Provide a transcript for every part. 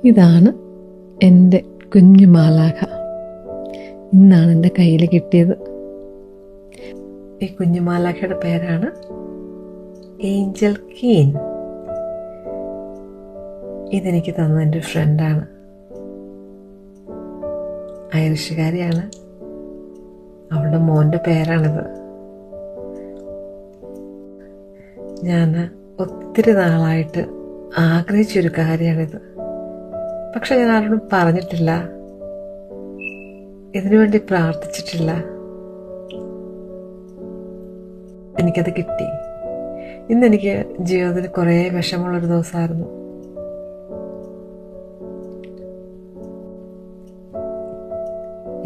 ഇതാണ് എൻ്റെ കുഞ്ഞു മാലാഖ. ഇന്നാണ് എൻ്റെ കയ്യിൽ കിട്ടിയത്. ഈ കുഞ്ഞു മാലാഖയുടെ പേരാണ് ഏഞ്ചൽ കീൻ. ഇതെനിക്ക് തന്ന എൻ്റെ ഫ്രണ്ടാണ്, ഐറിഷുകാരിയാണ്. അവളുടെ മോൻ്റെ പേരാണിത്. ഞാൻ ഒത്തിരി നാളായിട്ട് ആഗ്രഹിച്ചൊരു കാര്യമാണിത്. പക്ഷെ ഞാൻ ആരോടും പറഞ്ഞിട്ടില്ല, ഇതിനു വേണ്ടി പ്രാർത്ഥിച്ചിട്ടില്ല. എനിക്കത് കിട്ടി. ഇന്നെനിക്ക് ജീവിതത്തിൽ കുറേ വിഷമമുള്ളൊരു ദിവസമായിരുന്നു.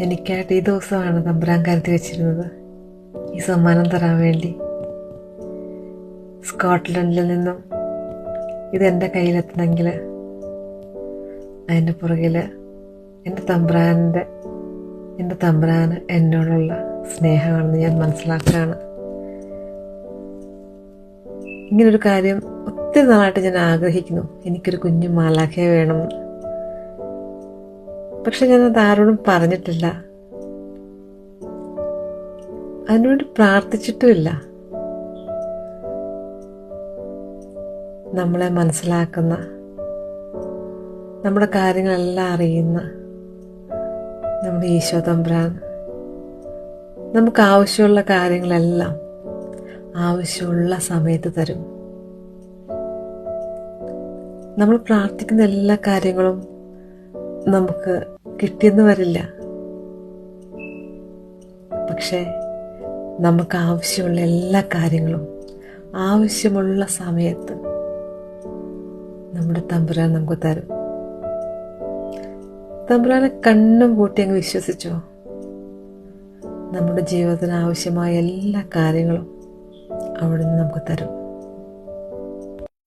എനിക്കായിട്ട് ഈ ദിവസമാണ് തമ്പുരാൻ കരുതി വെച്ചിരുന്നത്, ഈ സമ്മാനം തരാൻ വേണ്ടി. സ്കോട്ട്ലൻഡിൽ നിന്നും ഇതെൻ്റെ കയ്യിലെത്തണമെങ്കിൽ അതിൻ്റെ പുറകിൽ എൻ്റെ തമ്പുരാന് എന്നോടുള്ള സ്നേഹമാണെന്ന് ഞാൻ മനസ്സിലാക്കുകയാണ്. ഇങ്ങനൊരു കാര്യം ഒത്തിരി നാളായിട്ട് ഞാൻ ആഗ്രഹിക്കുന്നു, എനിക്കൊരു കുഞ്ഞു മാലാഖയെ വേണമെന്ന്. പക്ഷെ ഞാനത് ആരോടും പറഞ്ഞിട്ടില്ല, അതിനുവേണ്ടി പ്രാർത്ഥിച്ചിട്ടുമില്ല. നമ്മളെ മനസ്സിലാക്കുന്ന, നമ്മുടെ കാര്യങ്ങളെല്ലാം അറിയുന്ന നമ്മുടെ ഈശോ തമ്പുരാൻ നമുക്ക് ആവശ്യമുള്ള കാര്യങ്ങളെല്ലാം ആവശ്യമുള്ള സമയത്ത് തരും. നമ്മൾ പ്രാർത്ഥിക്കുന്ന എല്ലാ കാര്യങ്ങളും നമുക്ക് കിട്ടിയെന്ന് വരില്ല, പക്ഷേ നമുക്ക് ആവശ്യമുള്ള എല്ലാ കാര്യങ്ങളും ആവശ്യമുള്ള സമയത്ത് നമ്മുടെ തമ്പുരാൻ നമുക്ക് തരും. തമ്പുരാനെ കണ്ണും പൂട്ടി അങ്ങ് വിശ്വസിച്ചോ, നമ്മുടെ ജീവിതത്തിന് ആവശ്യമായ എല്ലാ കാര്യങ്ങളും അവിടുന്ന് നമുക്ക് തരും.